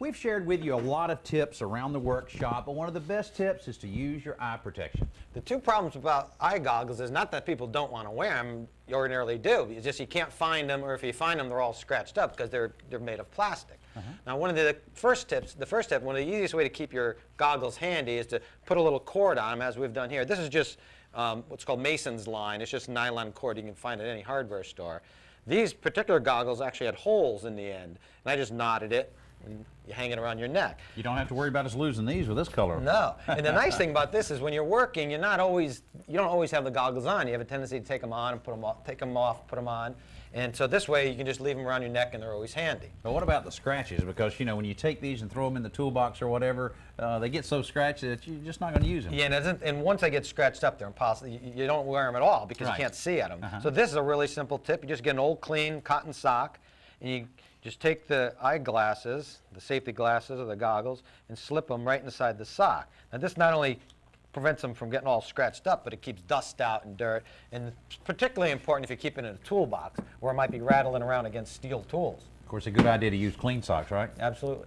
We've shared with you a lot of tips around the workshop, but one of the best tips is to use your eye protection. The two problems about eye goggles is not that people don't want to wear them, you ordinarily do. It's just you can't find them, or if you find them, they're all scratched up because they're made of plastic. Now, one of the first step, one of the easiest way to keep your goggles handy is to put a little cord on them, as we've done here. This is just what's called Mason's line. It's just nylon cord you can find at any hardware store. These particular goggles actually had holes in the end, and I just knotted it, and you hang it around your neck. You don't have to worry about us losing these with this color. No. And the nice thing about this is when you're working, you don't always have the goggles on. You have a tendency to take them on and put them off, take them off, put them on. And so this way you can just leave them around your neck and they're always handy. But what about the scratches? Because, you know, when you take these and throw them in the toolbox or whatever, they get so scratchy that you're just not going to use them. Yeah, and once they get scratched up, they're impossible. You don't wear them at all because you can't see at them. So this is a really simple tip. You just get an old clean cotton sock and you just take the eyeglasses, the safety glasses or the goggles, and slip them right inside the sock. Now this not only prevents them from getting all scratched up, but it keeps dust out and dirt. And it's particularly important if you keep it in a toolbox where it might be rattling around against steel tools. Of course, a good idea to use clean socks, right? Absolutely.